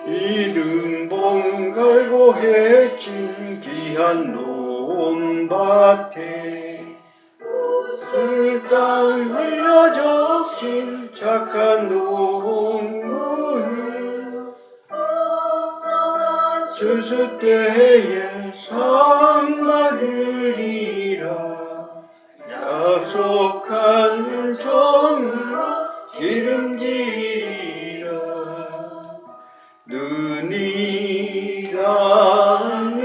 이른봉 갈고 해친 귀한 논밭에 술땅 흘려 적신 착한 농부는 추수 때에 상 받으리라. 약속한 은총으로 기름지리라. 눈이 닿는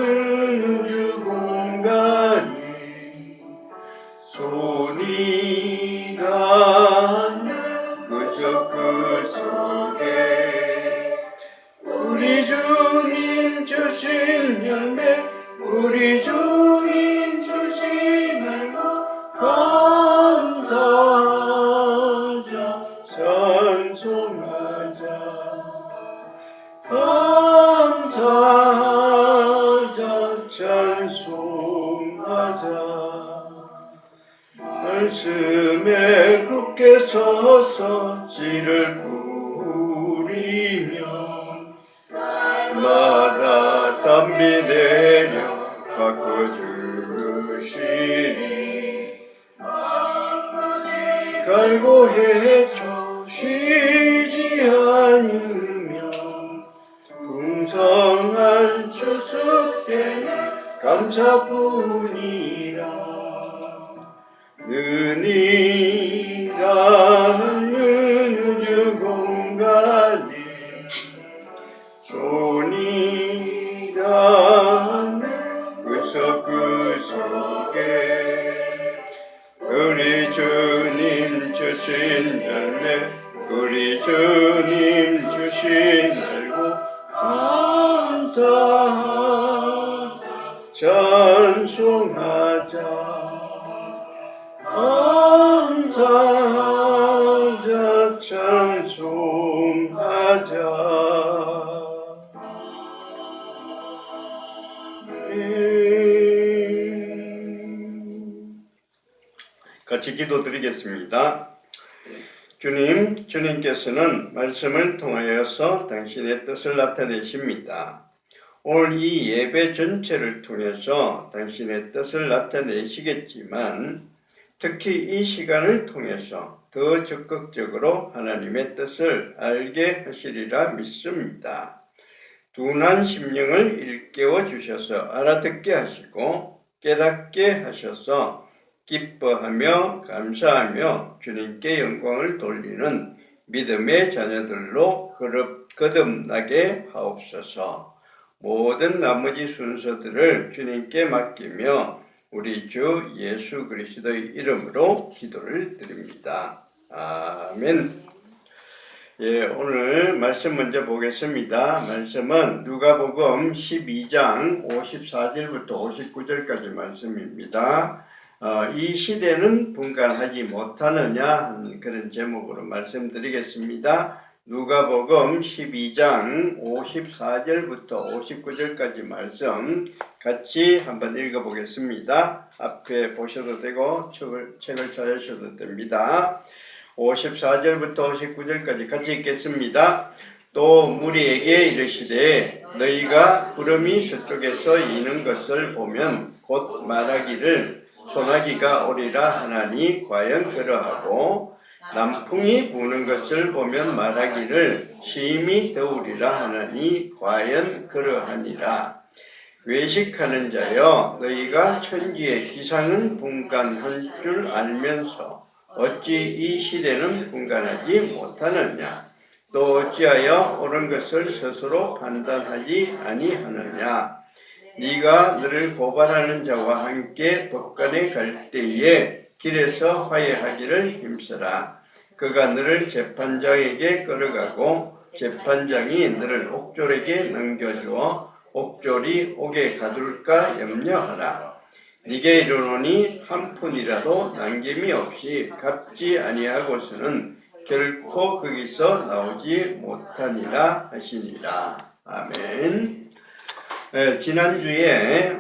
우주 공간에 손이 닿는 그 속에 우리 주님 주신 열매, 우리 주님 주신 알고 감사하자, 찬송하자. 감사하자, 찬송하자. 말씀에 굳게 서서 씨를 뿌리며 날마다 담비 내려 바꿔주시니 갈고 헤쳐 쉬지 않으며 풍성한 추수 때는 감사뿐이라. 눈이 닿는 우주 공간에 손이 닿는 그 속에 우리 주님 주신 열매, 우리 주님 주신 알고 감사하자, 찬송하자. 감사하자, 찬송하자. 같이 기도드리겠습니다. 주님, 주님께서는 말씀을 통하여서 당신의 뜻을 나타내십니다. 오늘 이 예배 전체를 통해서 당신의 뜻을 나타내시겠지만 특히 이 시간을 통해서 더 적극적으로 하나님의 뜻을 알게 하시리라 믿습니다. 둔한 심령을 일깨워 주셔서 알아듣게 하시고 깨닫게 하셔서 기뻐하며 감사하며 주님께 영광을 돌리는 믿음의 자녀들로 거듭나게 하옵소서. 모든 나머지 순서들을 주님께 맡기며 우리 주 예수 그리스도의 이름으로 기도를 드립니다. 아멘. 예, 오늘 말씀 먼저 보겠습니다. 말씀은 누가복음 12장 54절부터 59절까지 말씀입니다. 이 시대는 분간하지 못하느냐 그런 제목으로 말씀드리겠습니다. 누가복음 12장 54절부터 59절까지 말씀 같이 한번 읽어보겠습니다. 앞에 보셔도 되고 책을 찾으셔도 됩니다. 54절부터 59절까지 같이 읽겠습니다. 또 무리에게 이르시되 너희가 구름이 서쪽에서 이는 것을 보면 곧 말하기를 소나기가 오리라 하나니 과연 그러하고 남풍이 부는 것을 보면 말하기를 심히 더우리라 하나니 과연 그러하니라. 외식하는 자여 너희가 천지의 기상은 분간한 줄 알면서 어찌 이 시대는 분간하지 못하느냐. 또 어찌하여 옳은 것을 스스로 판단하지 아니하느냐. 네가 너를 고발하는 자와 함께 법관에 갈 때에 길에서 화해하기를 힘쓰라. 그가 너를 재판장에게 끌어가고 재판장이 너를 옥졸에게 넘겨주어 옥졸이 옥에 가둘까 염려하라. 네게 이르노니 한 푼이라도 남김이 없이 갚지 아니하고서는 결코 거기서 나오지 못하니라 하시니라. 아멘. 지난주에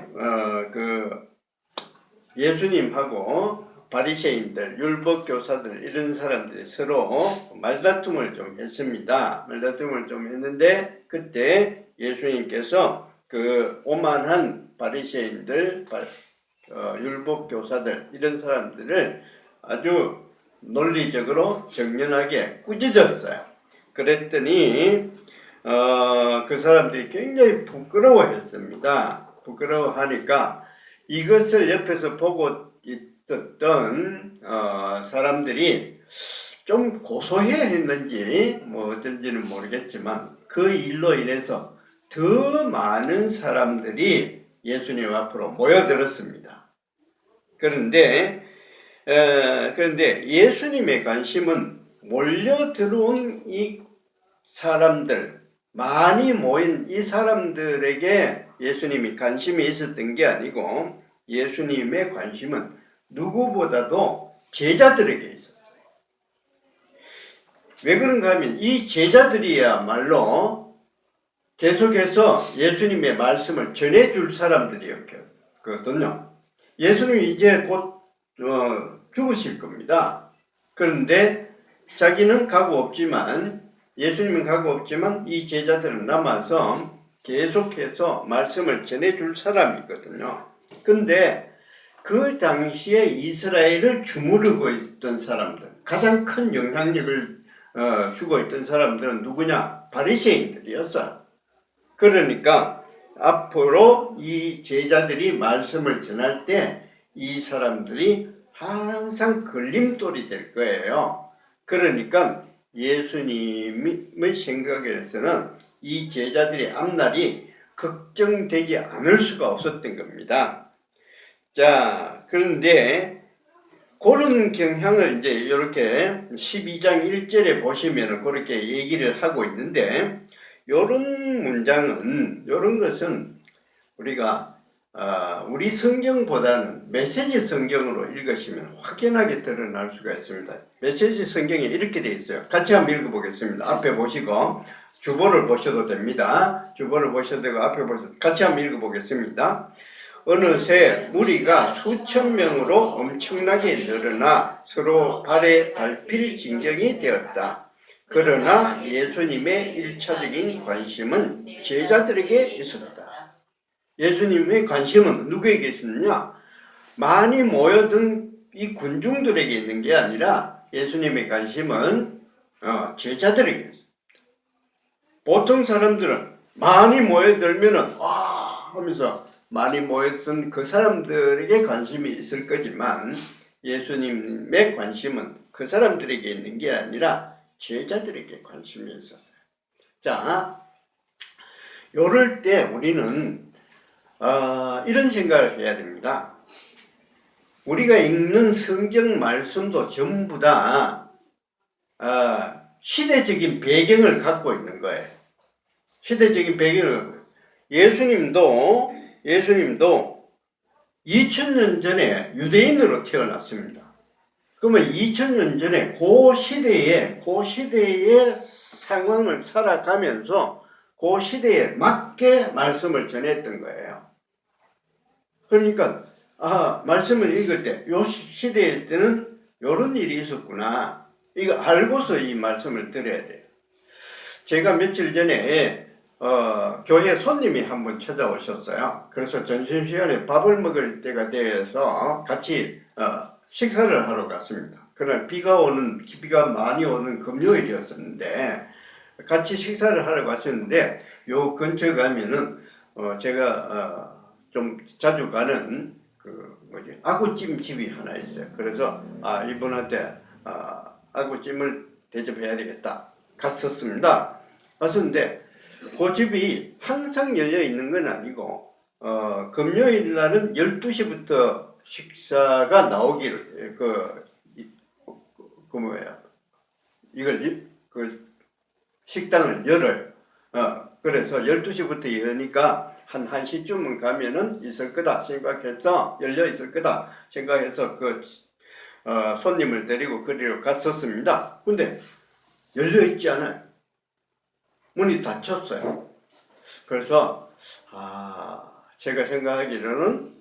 예수님하고 바리새인들, 율법 교사들 이런 사람들이 서로 말다툼을 좀 했습니다. 말다툼을 좀 했는데 그때 예수님께서 그 오만한 바리새인들, 율법 교사들 이런 사람들을 아주 논리적으로 정연하게 꾸짖었어요. 그랬더니 그 사람들이 굉장히 부끄러워했습니다. 부끄러워하니까 이것을 옆에서 보고 있었던 사람들이 좀 고소해야 했는지 뭐 어쩐지는 모르겠지만 그 일로 인해서 더 많은 사람들이 예수님 앞으로 모여들었습니다. 그런데 예수님의 관심은 몰려 들어온 이 사람들, 많이 모인 이 사람들에게 예수님이 관심이 있었던 게 아니고 예수님의 관심은 누구보다도 제자들에게 있었어요. 왜 그런가 하면 이 제자들이야말로 계속해서 예수님의 말씀을 전해줄 사람들이었거든요. 예수님이 이제 곧 죽으실 겁니다. 그런데 자기는 가고 없지만 예수님은 가고 없지만 이 제자들은 남아서 계속해서 말씀을 전해줄 사람이거든요. 근데 그 당시에 이스라엘을 주무르고 있던 사람들, 가장 큰 영향력을 주고 있던 사람들은 누구냐? 바리새인들이었어요. 그러니까 앞으로 이 제자들이 말씀을 전할 때 이 사람들이 항상 걸림돌이 될 거예요. 그러니까 예수님의 생각에서는 이 제자들의 앞날이 걱정되지 않을 수가 없었던 겁니다. 자, 그런데 그런 경향을 이제 이렇게 12장 1절에 보시면 그렇게 얘기를 하고 있는데, 요런 문장은, 요런 것은 우리가 우리 성경보다는 메시지 성경으로 읽으시면 확연하게 드러날 수가 있습니다. 메시지 성경에 이렇게 되어 있어요. 같이 한번 읽어보겠습니다. 앞에 보시고 주보를 보셔도 됩니다. 주보를 보셔도 되고 앞에 보셔도 같이 한번 읽어보겠습니다. 어느새 무리가 수천 명으로 엄청나게 늘어나 서로 발에 밟힐 진경이 되었다. 그러나 예수님의 1차적인 관심은 제자들에게 있었다. 예수님의 관심은 누구에게 있었느냐? 많이 모여든 이 군중들에게 있는 게 아니라 예수님의 관심은 제자들에게 있습니다. 보통 사람들은 많이 모여들면은 하면서 많이 모였던 그 사람들에게 관심이 있을 거지만 예수님의 관심은 그 사람들에게 있는 게 아니라 제자들에게 관심이 있었어요. 자, 요럴 때 우리는 이런 생각을 해야 됩니다. 우리가 읽는 성경 말씀도 전부 다 시대적인 배경을 갖고 있는 거예요. 시대적인 배경을. 예수님도 2000년 전에 유대인으로 태어났습니다. 그러면 2000년 전에 그 시대의 상황을 살아가면서 그 시대에 맞게 말씀을 전했던 거예요. 그러니까 말씀을 읽을 때 요 시대 때는 요런 일이 있었구나. 이거 알고서 이 말씀을 들어야 돼요. 제가 며칠 전에 교회 손님이 한번 찾아오셨어요. 그래서 점심시간에 밥을 먹을 때가 되어서 같이 식사를 하러 갔습니다. 그날 비가 많이 오는 금요일이었었는데 같이 식사를 하러 갔었는데 요 근처 가면은 제가 좀 자주 가는 아구찜 집이 하나 있어요. 그래서 이분한테 아구찜을 대접해야 되겠다. 갔었습니다. 갔었는데 그 집이 항상 열려 있는 건 아니고 금요일 날은 12시부터 식사가 나오기를 식당을 열어요. 그래서 12시부터 여니까 한 1시쯤은 가면은 있을 거다 생각해서 열려 있을 거다 생각해서 손님을 데리고 거리로 갔었습니다. 근데 열려 있지 않아요. 문이 닫혔어요. 그래서 제가 생각하기로는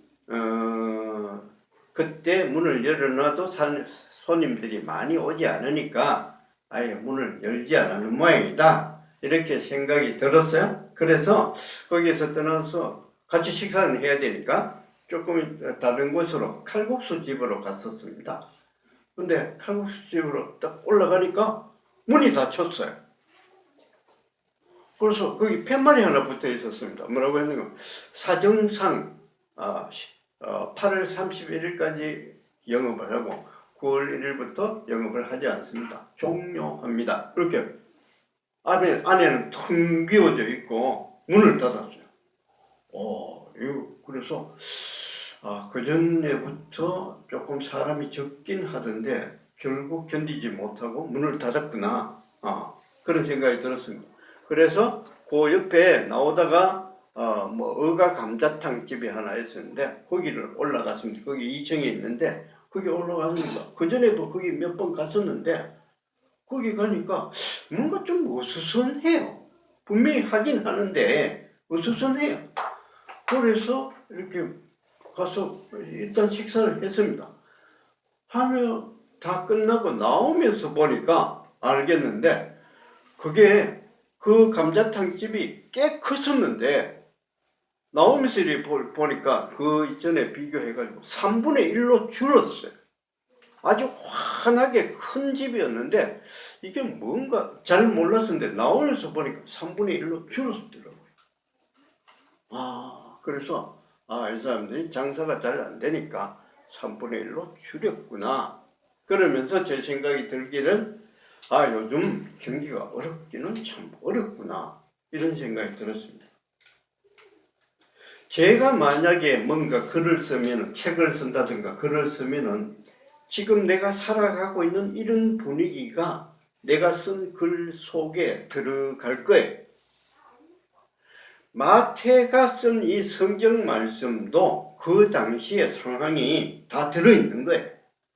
그때 문을 열어놔도 손님들이 많이 오지 않으니까 아예 문을 열지 않는 모양이다. 이렇게 생각이 들었어요. 그래서 거기에서 떠나서 같이 식사를 해야 되니까 조금 다른 곳으로 칼국수 집으로 갔었습니다. 근데 칼국수 집으로 딱 올라가니까 문이 닫혔어요. 그래서 거기 팻말이 하나 붙어 있었습니다. 뭐라고 했는가? 사정상 8월 31일까지 영업을 하고 9월 1일부터 영업을 하지 않습니다. 종료합니다. 이렇게 안에는 텅 비어져 있고 문을 닫았어요. 그래서 그 전에부터 조금 사람이 적긴 하던데 결국 견디지 못하고 문을 닫았구나. 그런 생각이 들었습니다. 그래서 그 옆에 나오다가 어가 감자탕 집이 하나 있었는데 거기를 올라갔습니다. 거기 2층에 있는데 거기 올라갔습니다. 그전에도 거기 몇 번 갔었는데 거기 가니까 뭔가 좀 어수선해요. 분명히 하긴 하는데 어수선해요. 그래서 이렇게 가서 일단 식사를 했습니다. 하며 다 끝나고 나오면서 보니까 알겠는데 그게 그 감자탕 집이 꽤 컸었는데 나오면서 이렇게 보니까 그 이전에 비교해가지고 3분의 1로 줄었어요. 아주 환하게 큰 집이었는데 이게 뭔가 잘 몰랐었는데 나오면서 보니까 3분의 1로 줄었더라고요. 그래서 이 사람들이 장사가 잘 안 되니까 3분의 1로 줄였구나. 그러면서 제 생각이 들기는 요즘 경기가 어렵기는 참 어렵구나. 이런 생각이 들었습니다. 제가 만약에 뭔가 글을 쓰면, 책을 쓴다든가 글을 쓰면은 지금 내가 살아가고 있는 이런 분위기가 내가 쓴 글 속에 들어갈 거예요. 마태가 쓴 이 성경 말씀도 그 당시의 상황이 다 들어있는 거예요.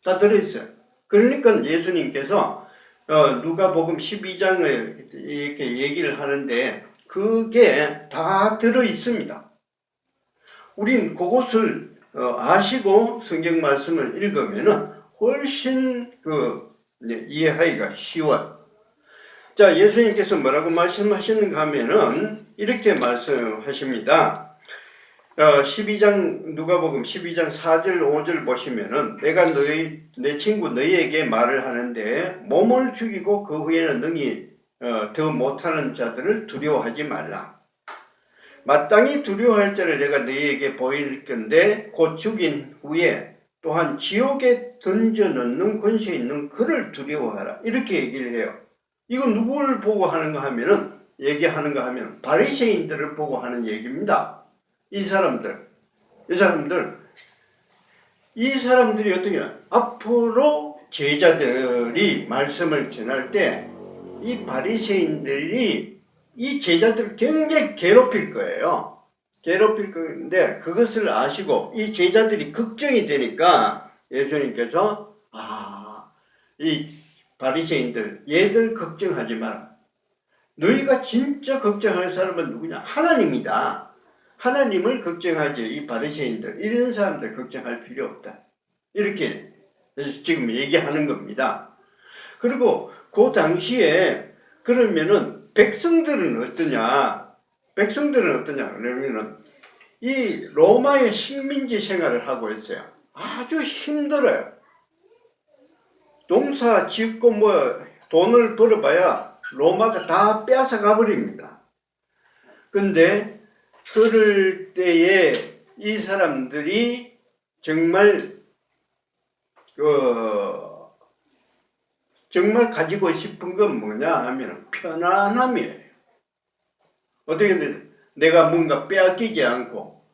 다 들어있어요. 그러니까 예수님께서 누가복음 12장을 이렇게 얘기를 하는데 그게 다 들어있습니다. 우린 그것을 아시고 성경 말씀을 읽으면은 훨씬 이해하기가 쉬워요. 자, 예수님께서 뭐라고 말씀하시는가 하면은 이렇게 말씀하십니다. 12장 누가복음 12장 4절 5절 보시면은 내가 내 친구 너희에게 말을 하는데 몸을 죽이고 그 후에는 능히 더 못하는 자들을 두려워하지 말라. 마땅히 두려워할 자를 내가 너희에게 보일 건데 곧 죽인 후에 또한 지옥에 던져넣는 권세 있는 그를 두려워하라. 이렇게 얘기를 해요. 이건 누구를 보고 하는가 하면은 얘기하는가 하면 바리새인들을 보고 하는 얘기입니다. 이 사람들이 어떻게 앞으로 제자들이 말씀을 전할 때 이 바리새인들이 이 제자들을 굉장히 괴롭힐 거예요. 괴롭힐 건데 그것을 아시고 이 제자들이 걱정이 되니까 예수님께서 이 바리새인들 얘들 걱정하지 마라. 너희가 진짜 걱정할 사람은 누구냐? 하나님이다. 하나님을 걱정하지. 이 바리새인들 이런 사람들 걱정할 필요 없다. 이렇게 지금 얘기하는 겁니다. 그리고 그 당시에 그러면은 백성들은 어떠냐? 그러면은 이 로마의 식민지 생활을 하고 있어요. 아주 힘들어요. 농사 짓고 돈을 벌어봐야 로마가 다 뺏어가 버립니다. 근데 그럴 때에 이 사람들이 정말 정말 가지고 싶은 건 뭐냐 하면 편안함이에요. 어떻게 내가 뭔가 빼앗기지 않고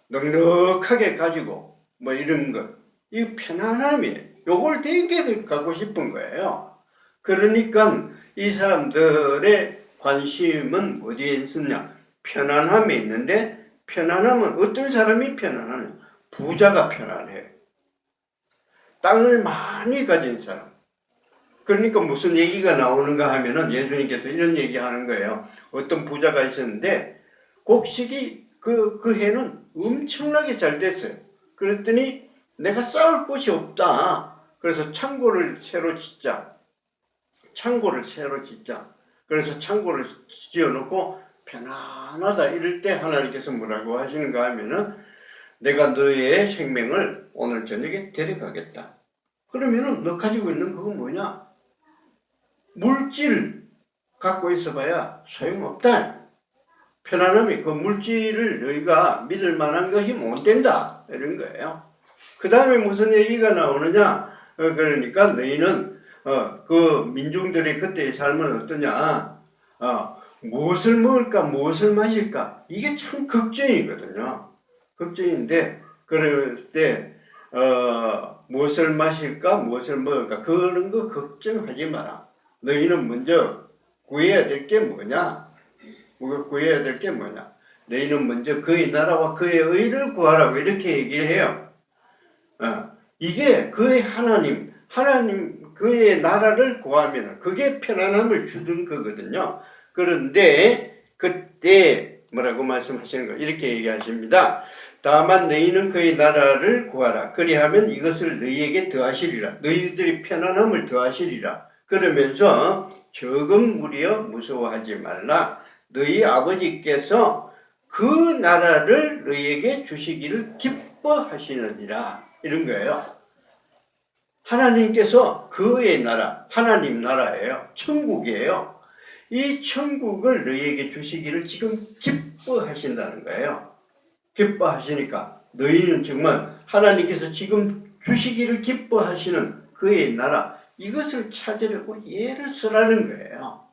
넉넉하게 가지고 이런 것. 이 편안함이에요. 요걸 되게 갖고 싶은 거예요. 그러니까 이 사람들의 관심은 어디에 있었냐? 편안함에 있는데 편안함은 어떤 사람이 편안하냐? 부자가 편안해요. 땅을 많이 가진 사람. 그러니까 무슨 얘기가 나오는가 하면은 예수님께서 이런 얘기 하는 거예요. 어떤 부자가 있었는데 곡식이 그 해는 엄청나게 잘 됐어요. 그랬더니 내가 쌓을 곳이 없다. 그래서 창고를 새로 짓자. 창고를 새로 짓자. 그래서 창고를 지어놓고 편안하다 이럴 때 하나님께서 뭐라고 하시는가 하면은 내가 너의 생명을 오늘 저녁에 데려가겠다. 그러면은 너 가지고 있는 그건 뭐냐? 물질 갖고 있어봐야 소용없다. 편안함이 그 물질을 너희가 믿을 만한 것이 못 된다. 이런 거예요. 그 다음에 무슨 얘기가 나오느냐? 그러니까 너희는 그 민중들의 그때의 삶은 어떠냐? 무엇을 먹을까, 무엇을 마실까? 이게 참 걱정이거든요. 걱정인데 그럴 때 무엇을 마실까, 무엇을 먹을까? 그런 거 걱정하지 마라. 너희는 먼저 구해야 될 게 뭐냐? 구해야 될 게 뭐냐? 너희는 먼저 그의 나라와 그의 의를 구하라고 이렇게 얘기를 해요. 이게 그의 하나님 그의 나라를 구하면 그게 편안함을 주는 거거든요. 그런데 그때 뭐라고 말씀하시는 거 이렇게 얘기하십니다. 다만 너희는 그의 나라를 구하라. 그리하면 이것을 너희에게 더하시리라. 너희들이 편안함을 더하시리라. 그러면서 적은 무리여 무서워하지 말라. 너희 아버지께서 그 나라를 너희에게 주시기를 기뻐하시느니라. 이런 거예요. 하나님께서 그의 나라, 하나님 나라예요. 천국이에요. 이 천국을 너희에게 주시기를 지금 기뻐하신다는 거예요. 기뻐하시니까 너희는 정말 하나님께서 지금 주시기를 기뻐하시는 그의 나라, 이것을 찾으려고 예를 쓰라는 거예요.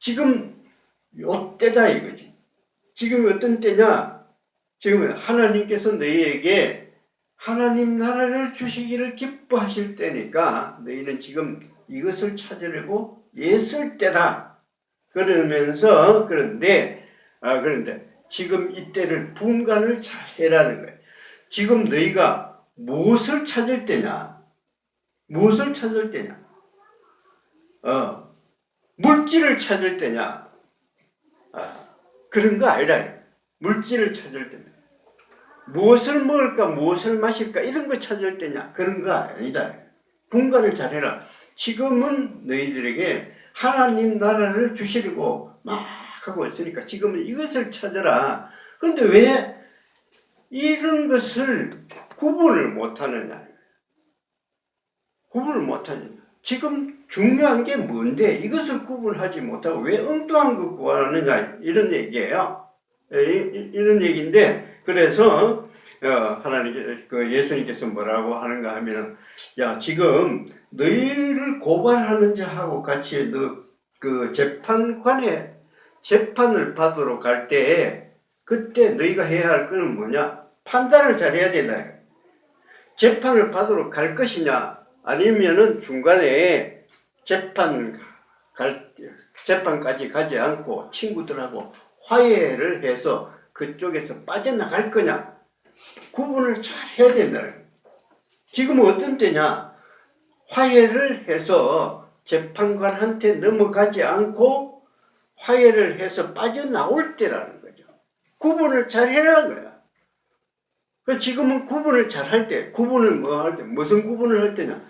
지금 요때다 이거지. 지금 어떤 때냐? 지금 하나님께서 너희에게 하나님 나라를 주시기를 기뻐하실 때니까 너희는 지금 이것을 찾으려고 애쓸 때다. 그러면서 그런데 지금 이때를 분간을 잘 해라는 거예요. 지금 너희가 무엇을 찾을 때냐? 무엇을 찾을 때냐? 물질을 찾을 때냐? 그런 거 아니라 물질을 찾을 때냐? 무엇을 먹을까, 무엇을 마실까 이런 거 찾을 때냐? 그런 거 아니다. 분간을 잘해라. 지금은 너희들에게 하나님 나라를 주시려고 막 하고 있으니까 지금은 이것을 찾아라. 그런데 왜 이런 것을 구분을 못하느냐? 구분을 못하느냐? 지금 중요한 게 뭔데 이것을 구분하지 못하고 왜 엉뚱한 거 구하느냐? 이런 얘기예요. 이런 얘기인데 그래서 하나님 예수님께서 뭐라고 하는가 하면은 야 지금 너희를 고발하는 자하고 같이 너 그 재판관에 재판을 받으러 갈 때 그때 너희가 해야 할 것은 뭐냐? 판단을 잘해야 된다. 재판을 받으러 갈 것이냐 아니면은 중간에 재판까지 가지 않고 친구들하고 화해를 해서 그쪽에서 빠져나갈 거냐? 구분을 잘 해야 된다. 지금은 어떤 때냐? 화해를 해서 재판관한테 넘어가지 않고 화해를 해서 빠져나올 때라는 거죠. 구분을 잘 해라는 거야. 지금은 구분을 잘 할 때, 구분을 무슨 구분을 할 때냐?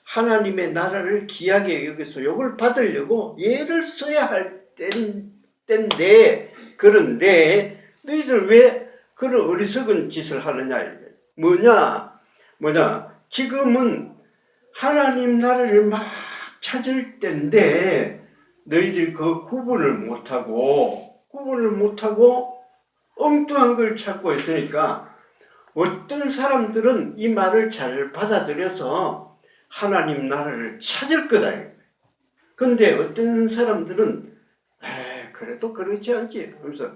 하나님의 나라를 귀하게 여기서 욕을 받으려고 예를 써야 할 때인데, 그런데 너희들 왜 그런 어리석은 짓을 하느냐? 뭐냐? 지금은 하나님 나라를 막 찾을 때인데 너희들 그 구분을 못하고 엉뚱한 걸 찾고 있으니까 어떤 사람들은 이 말을 잘 받아들여서 하나님 나라를 찾을 거다. 그런데 어떤 사람들은 그래도 그렇지 않지 하면서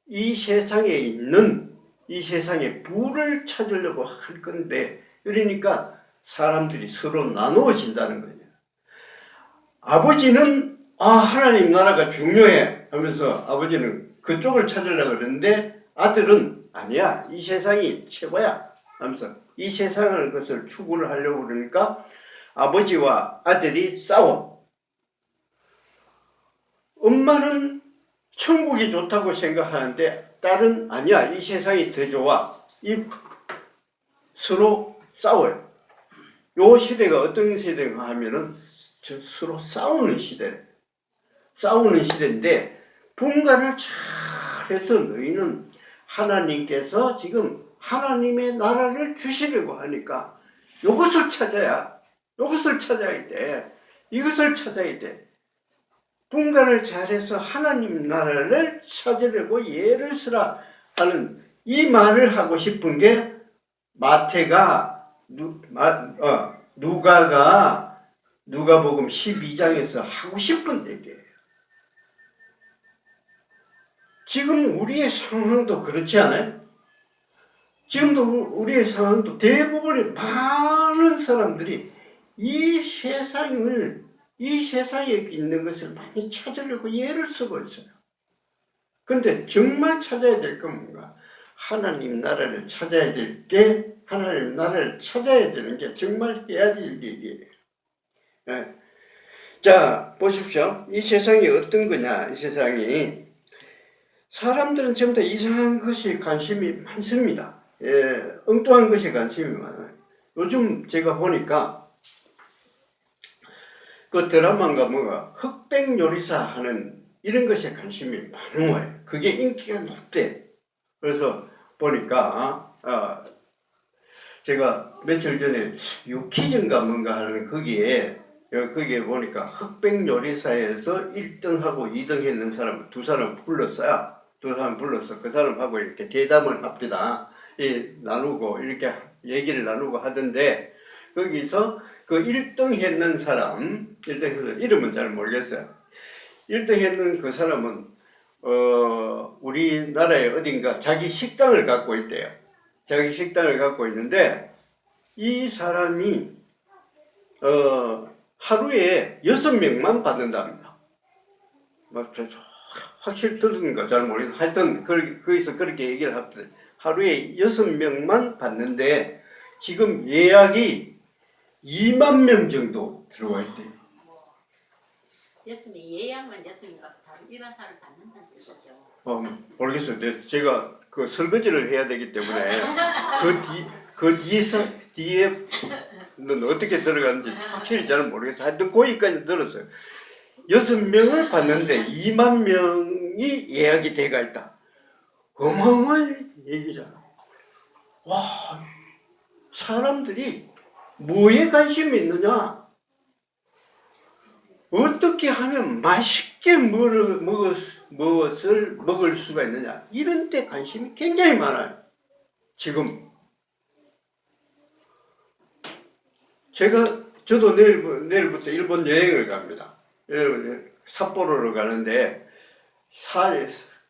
이 세상에 부를 찾으려고 할 건데 그러니까 사람들이 서로 나누어진다는 거예요. 아버지는 하나님 나라가 중요해 하면서 아버지는 그쪽을 찾으려고 그러는데 아들은 아니야 이 세상이 최고야 하면서 이 세상을 것을 추구를 하려고 그러니까 아버지와 아들이 싸워. 엄마는 천국이 좋다고 생각하는데 딸은 아니야 이 세상이 더 좋아. 이 서로 싸워요. 요 시대가 어떤 시대인가 하면은 서로 싸우는 시대인데 분간을 잘해서 너희는 하나님께서 지금 하나님의 나라를 주시려고 하니까 이것을 찾아야 돼. 이것을 찾아야 돼. 분간을 잘해서 하나님 나라를 찾으려고 예를 쓰라 하는 이 말을 하고 싶은 게 마태가 누가복음 12장에서 하고 싶은 얘기예요. 지금 우리의 상황도 그렇지 않아요? 지금도 우리의 상황도 대부분의 많은 사람들이 이 세상에 있는 것을 많이 찾으려고 애를 쓰고 있어요. 근데 정말 찾아야 될 건 뭔가? 하나님 나라를 찾아야 되는 게 정말 해야 될 일이에요. 네. 자, 보십시오. 이 세상이 어떤 거냐? 이 세상이 사람들은 전부 다 이상한 것이 관심이 많습니다. 엉뚱한 것에 관심이 많아요. 요즘 제가 보니까 그 드라마인가 뭐가 흑백 요리사 하는 이런 것에 관심이 많은 거예요. 그게 인기가 높대. 그래서 보니까 제가 며칠 전에 유퀴즈인가 뭔가 하는 거기에 보니까 흑백 요리사에서 1등하고 2등 했는 사람 두 사람 불렀어요. 두 사람 불러서 그 사람하고 이렇게 대담을 합니다. 나누고 이렇게 얘기를 나누고 하던데 거기서 그 1등 했는 사람 1등 해서 이름은 잘 모르겠어요. 1등 했는 그 사람은 우리나라에 어딘가 자기 식당을 갖고 있대요. 자기 식당을 갖고 있는데 이 사람이 하루에 6명만 받는답니다. 확실히 들은가 잘 모르겠어요. 하여튼 거기서 그렇게 얘기를 하거든요. 하루에 6명만 받는데 지금 예약이 2만 명 정도 들어와 있대요. 예약만 6명이면 다른 일반 사람을 받는다는 뜻이죠. 모르겠어요. 제가 그 설거지를 해야 되기 때문에 그 뒤에는 어떻게 들어가는지 확실히 잘 모르겠어요. 하여튼 거기까지 들었어요. 6명을 받는데 2만 명이 예약이 돼가 있다. 어마어마한 얘기잖아. 와, 사람들이 뭐에 관심이 있느냐? 어떻게 하면 맛있게 무엇을 먹을 수가 있느냐? 이런 데 관심이 굉장히 많아요. 지금. 저도 내일부터 일본 여행을 갑니다. 삿포로로 가는데,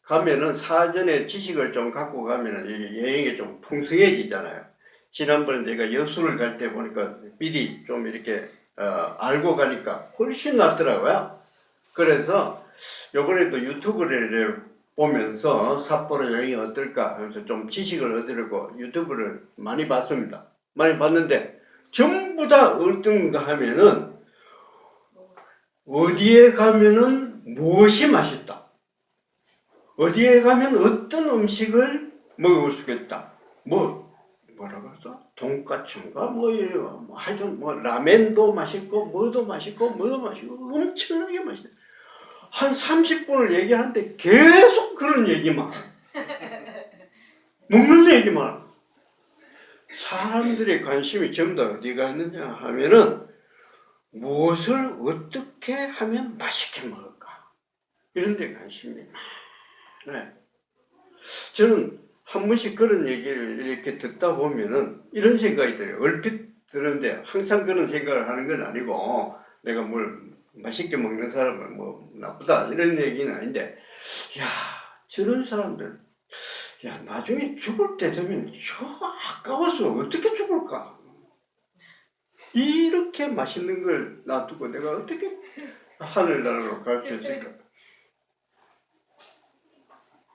가면은 사전에 지식을 좀 갖고 가면은 여행이 좀 풍성해지잖아요. 지난번에 내가 여수를 갈 때 보니까 미리 좀 이렇게 알고 가니까 훨씬 낫더라고요. 그래서 요번에도 유튜브를 보면서 삿포로 여행이 어떨까 하면서 좀 지식을 얻으려고 유튜브를 많이 봤습니다. 많이 봤는데 전부 다 어떤가 하면은 어디에 가면은 무엇이 맛있다. 어디에 가면 어떤 음식을 먹을 수 있다. 뭐라고 하죠? 돈까스인가? 하여튼 라멘도 맛있고, 뭐도 맛있고, 엄청나게 맛있다. 한 30분을 얘기하는데 계속 그런 얘기만. 먹는 얘기만. 사람들의 관심이 전부 다 어디가 있느냐 하면은 무엇을 어떻게 하면 맛있게 먹을까? 이런 데 관심이 많아요. 저는 한 번씩 그런 얘기를 이렇게 듣다 보면은 이런 생각이 들어요. 얼핏 드는데 항상 그런 생각을 하는 건 아니고 내가 뭘 맛있게 먹는 사람은 뭐 나쁘다 이런 얘기는 아닌데 야 저런 사람들 야 나중에 죽을 때 되면 아까워서 어떻게 죽을까? 이렇게 맛있는 걸 놔두고 내가 어떻게 하늘나라로 갈 수 있을까?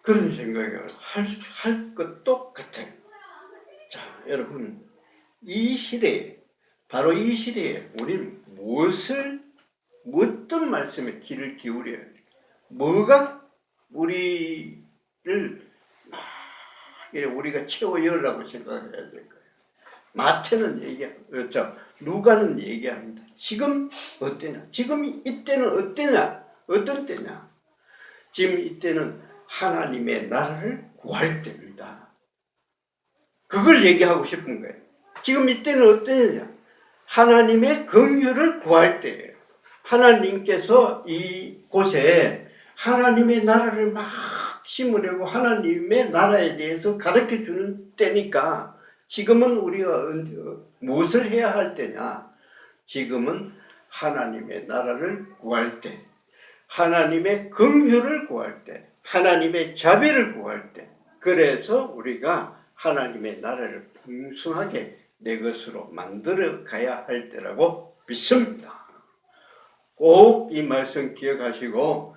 그런 생각을 할 것 똑같아요. 자, 여러분, 바로 이 시대에 우리는 어떤 말씀에 귀를 기울여야 될까? 뭐가 우리가 채워열라고 생각해야 될까요? 마태는 얘기하죠. 누가는 얘기합니다. 지금 어때냐? 지금 이때는 어때냐? 어떤 때냐? 지금 이때는 하나님의 나라를 구할 때입니다. 그걸 얘기하고 싶은 거예요. 지금 이때는 어떠냐? 하나님의 긍휼을 구할 때예요. 하나님께서 이곳에 하나님의 나라를 막 심으려고 하나님의 나라에 대해서 가르쳐 주는 때니까 지금은 우리가 무엇을 해야 할 때냐? 지금은 하나님의 나라를 구할 때, 하나님의 긍휼을 구할 때, 하나님의 자비를 구할 때, 그래서 우리가 하나님의 나라를 풍성하게 내 것으로 만들어 가야 할 때라고 믿습니다. 꼭 이 말씀 기억하시고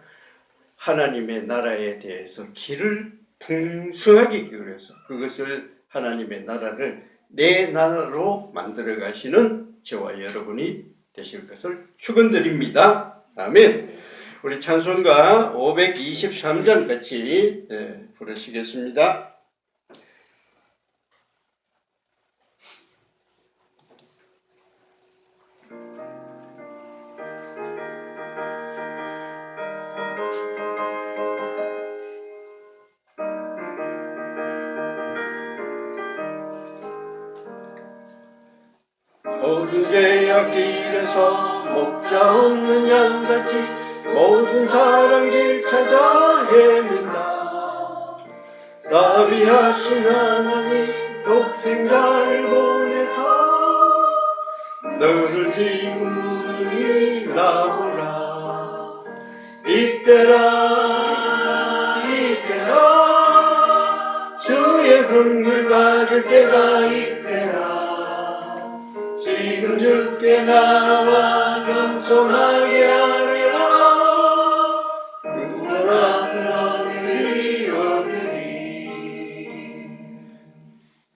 하나님의 나라에 대해서 길을 풍성하게 기울여서 그것을 하나님의 나라를 내 나라로 만들어 가시는 저와 여러분이 되실 것을 축원드립니다. 아멘. 우리 찬송가 523장 같이 부르시겠습니다. 모든 죄악 길에서 목자 없는 양같이 모든 사람 길 찾아 헤맨다. 자비하신 하나님 독생자를 보내사 너를 지금 부르니 나오라. 이때라 이때라 주의 긍휼 받을 때가 이때라. 지금 주께 나와 겸손하게 하리라. 구원함을 얻으리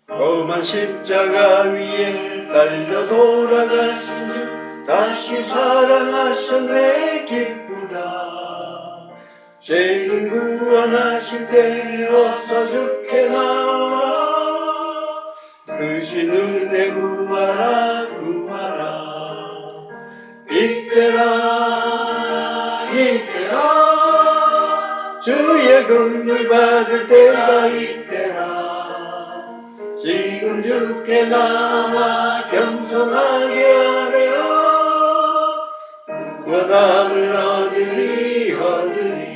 험한 십자가 위에 달려 돌아가신 주 다시 살아나셨네 기쁘다. 죄인 구원하실 때 어서 주께 나와 크신 은혜 구하라 구하라. 이때라 이때라 주의 긍휼 받을 때가 이때라. 지금 주께 나와 겸손하게 하리라. 구원함을 얻으리 얻으리.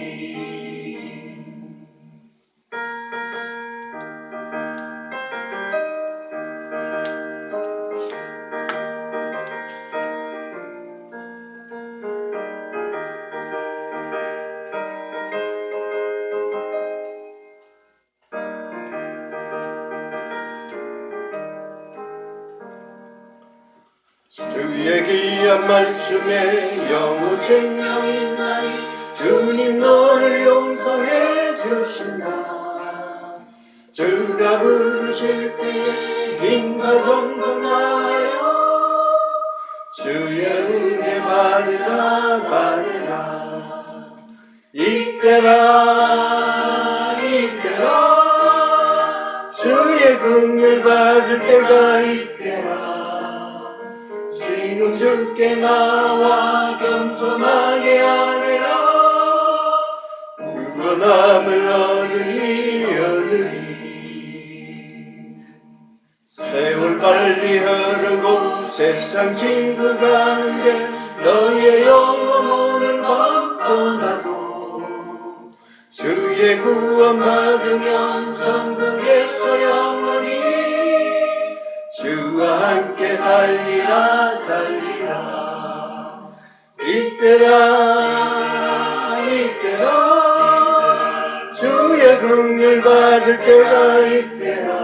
주의 귀한 말씀에 영원 생명 있나니 주님 너를 용서해 주신다. 주가 부르실 때에 힘과 정성 다하여 주의 은혜 받으라 받으라. 이때라 이때라 주의 긍휼 받을 때가 이때라. 지금 주께 나와 겸손하게 하리라. 구원함을 얻으리 얻으리. 세월 빨리 흐르고 세상 친구 가는데 너의 영혼 오늘 밤 떠나도 주의 구원 받으면 천국에서 영원히 주와 함께 살리라 살리라. 이때라 이때라 주의 긍휼 받을 때가 이때라.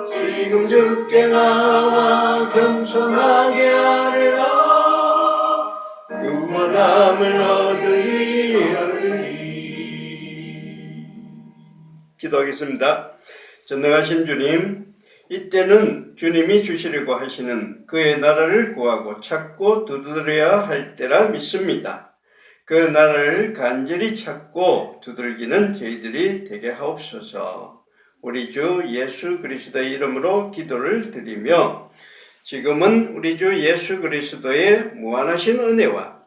지금 주께 나와 겸손하게 하리라. 구원함을 얻으리 얻으리. 기도하겠습니다. 전능하신 주님, 이때는 주님이 주시려고 하시는 그의 나라를 구하고 찾고 두드려야 할 때라 믿습니다. 그 나라를 간절히 찾고 두들기는 저희들이 되게 하옵소서. 우리 주 예수 그리스도의 이름으로 기도를 드리며 지금은 우리 주 예수 그리스도의 무한하신 은혜와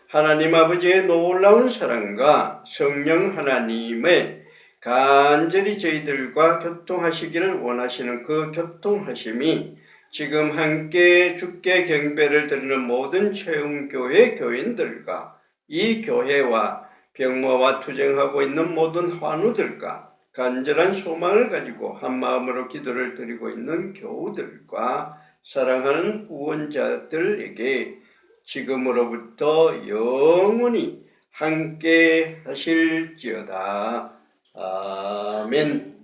하나님 아버지의 놀라운 사랑과 성령 하나님의 간절히 저희들과 교통하시기를 원하시는 그 교통하심이 지금 함께 주께 경배를 드리는 모든 채움교회 교인들과 이 교회와 병마와 투쟁하고 있는 모든 환우들과 간절한 소망을 가지고 한마음으로 기도를 드리고 있는 교우들과 사랑하는 후원자들에게 지금으로부터 영원히 함께 하실지어다. 아멘.